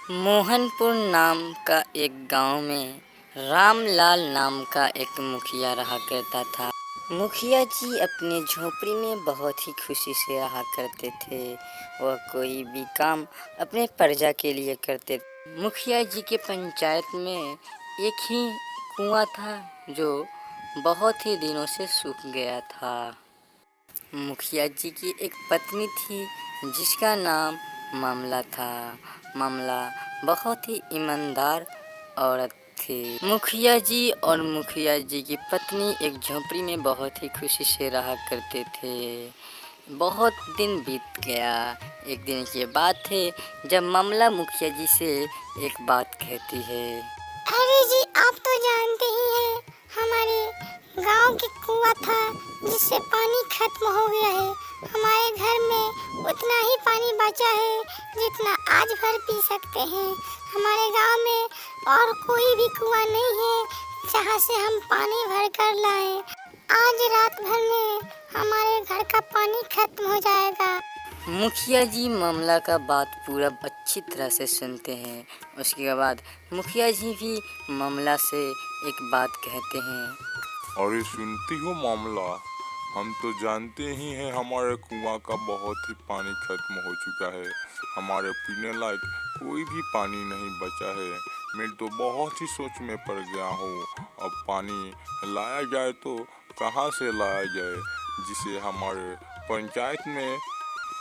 मोहनपुर नाम का एक गांव में रामलाल नाम का एक मुखिया रहा करता था। मुखिया जी अपने झोपड़ी में बहुत ही खुशी से रहा करते थे। वह कोई भी काम अपने प्रजा के लिए करते थे। मुखिया जी के पंचायत में एक ही कुआं था जो बहुत ही दिनों से सूख गया था। मुखिया जी की एक पत्नी थी जिसका नाम मामला था। मामला बहुत ही ईमानदार औरत थी। मुखिया जी और मुखिया जी की पत्नी एक झोपड़ी में बहुत ही खुशी से रहा करते थे। बहुत दिन बीत गया। एक दिन की बात है जब मामला मुखिया जी से एक बात कहती है। अरे जी, आप तो जानते ही हैं, हमारे गांव के कुआं था जिससे पानी खत्म हो गया है। हमारे घर में उतना ही पानी बचा है जितना आज भर पी सकते हैं। हमारे गांव में और कोई भी कुआं नहीं है जहां से हम पानी भर कर लाएं। आज रात भर में हमारे घर का पानी खत्म हो जाएगा। मुखिया जी मामला का बात पूरा अच्छी तरह से सुनते हैं। उसके बाद मुखिया जी भी मामला से एक बात कहते हैं। अरे सुनती हो मामला, हम तो जानते ही हैं हमारे कुआं का बहुत ही पानी खत्म हो चुका है। हमारे पीने लायक कोई भी पानी नहीं बचा है। मैं तो बहुत ही सोच में पड़ गया हूँ। अब पानी लाया जाए तो कहाँ से लाया जाए जिसे हमारे पंचायत में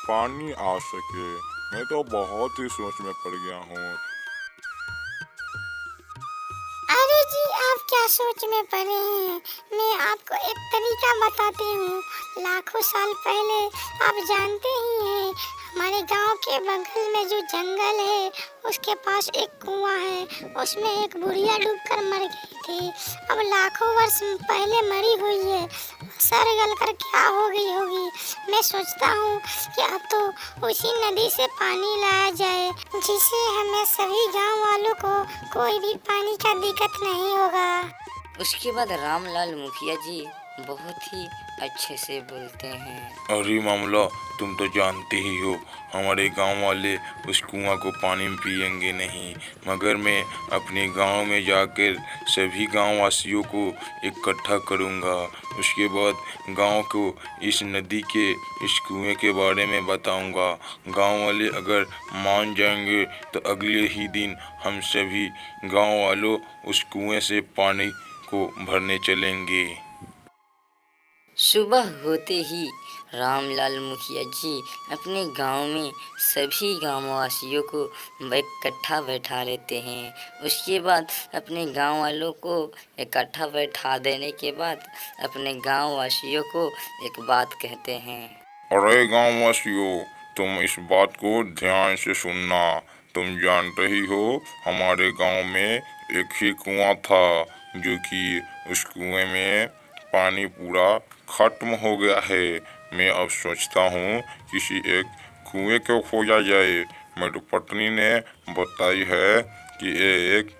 पानी आ सके। मैं तो बहुत ही सोच में पड़ गया हूँ। अरे जी, आप क्या सोच में पड़े हैं? मैं आपको एक तरीका बताती हूँ। लाखों साल पहले आप जानते ही हैं, हमारे गांव के बगल में जो जंगल है उसके पास एक कुआं है। उसमें एक बुढ़िया डूबकर मर गई थी। अब लाखों वर्ष पहले मरी हुई है, सर गल कर क्या हो गई होगी। मैं सोचता हूँ कि अब तो उसी नदी से पानी लाया जाए जिससे हमें सभी गांव वालों को कोई भी पानी का दिक्कत नहीं होगा। उसके बाद रामलाल मुखिया जी बहुत ही अच्छे से बोलते हैं। अरे मामला, तुम तो जानते ही हो हमारे गांव वाले उस कुआं को पानी पिएंगे नहीं, मगर मैं अपने गांव में जाकर सभी गांव वासियों को इकट्ठा करूंगा। उसके बाद गांव को इस नदी के इस कुएं के बारे में बताऊंगा। गांव वाले अगर मान जाएंगे तो अगले ही दिन हम सभी गांव वालों उस कुएं से पानी को भरने चलेंगे। सुबह होते ही रामलाल मुखिया जी अपने गांव में सभी गांववासियों को इकट्ठा बैठा लेते हैं। उसके बाद अपने गांव वालों को इकट्ठा बैठा देने के बाद अपने गांववासियों को एक बात कहते हैं। अरे गांव वासियों, तुम इस बात को ध्यान से सुनना। तुम जानते ही हो हमारे गांव में एक ही कुआं था, जो कि उस कुएं में पानी पूरा खत्म हो गया है। मैं अब सोचता हूँ किसी एक कुएं को खोजा जाए। मेरी पत्नी ने बताई है कि एक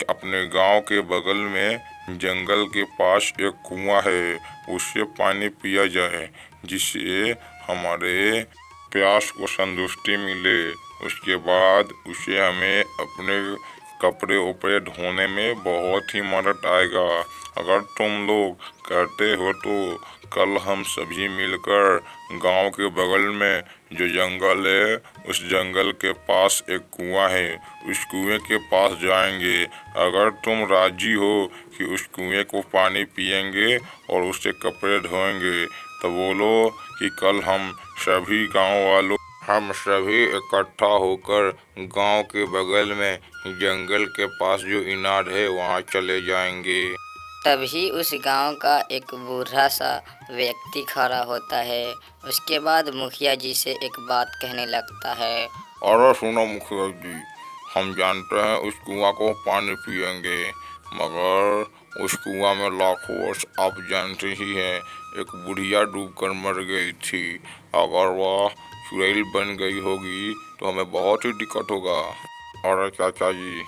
अपने गांव के बगल में जंगल के पास एक कुआं है, उससे पानी पिया जाए जिससे हमारे प्यास को संतुष्टि मिले। उसके बाद उसे हमें अपने कपड़े उपड़े धोने में बहुत ही मदद आएगा। अगर तुम लोग कहते हो तो कल हम सभी मिलकर गांव के बगल में जो जंगल है उस जंगल के पास एक कुआं है, उस कुएं के पास जाएंगे। अगर तुम राजी हो कि उस कुएं को पानी पिएंगे और उससे कपड़े धोएंगे तो बोलो कि कल हम सभी इकट्ठा होकर गांव के बगल में जंगल के पास जो इनार है वहां चले जाएंगे। तभी उस गांव का एक बूढ़ा सा व्यक्ति खड़ा होता है। उसके बाद मुखिया जी से एक बात कहने लगता है। अरे सुनो मुखिया जी, हम जानते हैं उस कुआं को पानी पिएंगे, मगर उस कुआं में लाखों वर्ष आप जानते ही हैं एक बुढ़िया डूबकर मर गई थी। अगर वह चुड़ैल बन गई होगी तो हमें बहुत ही दिक्कत होगा। अरे चाचा जी,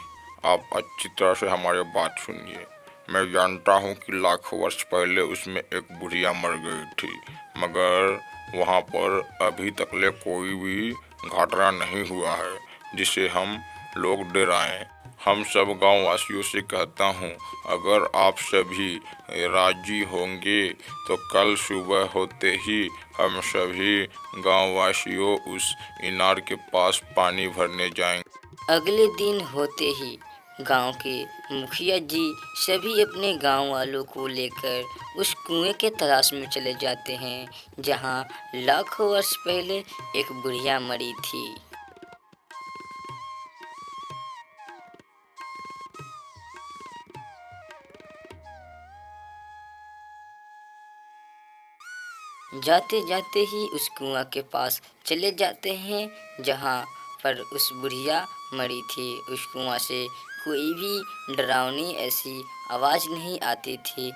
आप अच्छी तरह से हमारी बात सुनिए। मैं जानता हूँ कि लाखों वर्ष पहले उसमें एक बुढ़िया मर गई थी, मगर वहाँ पर अभी तकले कोई भी घटना नहीं हुआ है जिसे हम लोग डराएं। हम सब गांव वासियों से कहता हूँ, अगर आप सभी राजी होंगे तो कल सुबह होते ही हम सभी गांव वासियों उस इनार के पास पानी भरने जाएंगे। अगले दिन होते ही गांव के मुखिया जी सभी अपने गांव वालों को लेकर उस कुएं के तलाश में चले जाते हैं जहां लाखों वर्ष पहले एक बुढ़िया मरी थी। जाते जाते ही उस कुआं के पास चले जाते हैं जहां पर उस बुढ़िया मरी थी। उस कुआं से कोई भी डरावनी ऐसी आवाज़ नहीं आती थी।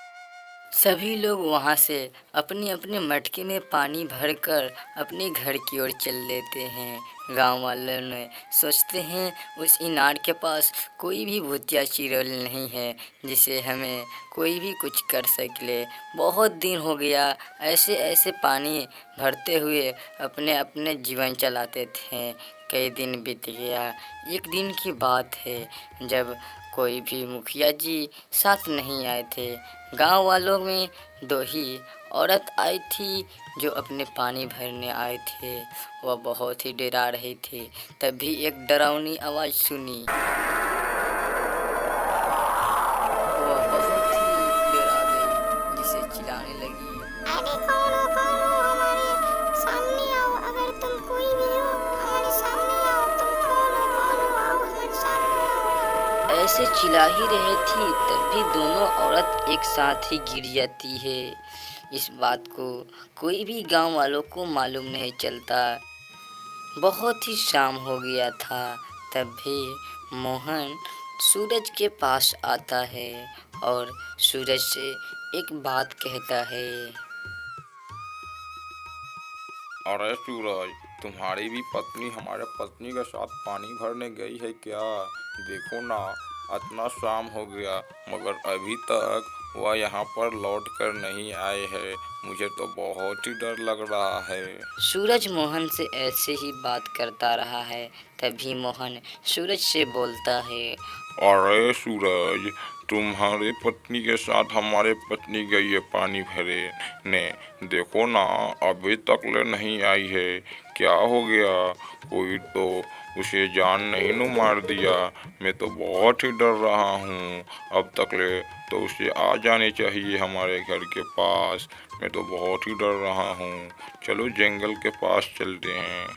सभी लोग वहां से अपने अपने मटके में पानी भरकर अपने घर की ओर चल देते हैं। गांव वालों ने सोचते हैं उस इनार के पास कोई भी भूतिया चुड़ैल नहीं है जिसे हमें कोई भी कुछ कर सके। बहुत दिन हो गया ऐसे ऐसे पानी भरते हुए अपने अपने जीवन चलाते थे। कई दिन बीत गया। एक दिन की बात है जब कोई भी मुखिया जी साथ नहीं आए थे। गांव वालों में दो ही औरत आई थी जो अपने पानी भरने आए थे। वह बहुत ही डरा रही थी। तभी एक डरावनी आवाज़ सुनी। वह बहुत ही डरा गई, जिसे चिल्लाने लगी, अरे कौन हो हमारे सामने आओ, अगर तुम कोई भी हो हमारे सामने आओ, तुम कौन हो आओ हमारे सामने आओ। ऐसे चिल्ला ही रहे थी तभी दोनों औरत एक साथ ही गिर जाती है। इस बात को कोई भी गांव वालों को मालूम नहीं चलता। बहुत ही शाम हो गया था। तभी मोहन सूरज के पास आता है और सूरज से एक बात कहता है। अरे सूरज, तुम्हारी भी पत्नी हमारे पत्नी के साथ पानी भरने गई है क्या? देखो ना, इतना शाम हो गया मगर अभी तक वह यहाँ पर लौट कर नहीं आए हैं। मुझे तो बहुत ही डर लग रहा है। सूरज मोहन से ऐसे ही बात करता रहा है। तभी मोहन सूरज से बोलता है। अरे सूरज, तुम्हारे पत्नी के साथ हमारे पत्नी गई है पानी भरे ने। देखो ना, अभी तक ले नहीं आई है। क्या हो गया? कोई तो उसे जान नहीं न मार दिया। मैं तो बहुत ही डर रहा हूँ। अब तक ले तो उसे आ जाने चाहिए हमारे घर के पास। मैं तो बहुत ही डर रहा हूँ। चलो जंगल के पास चलते हैं।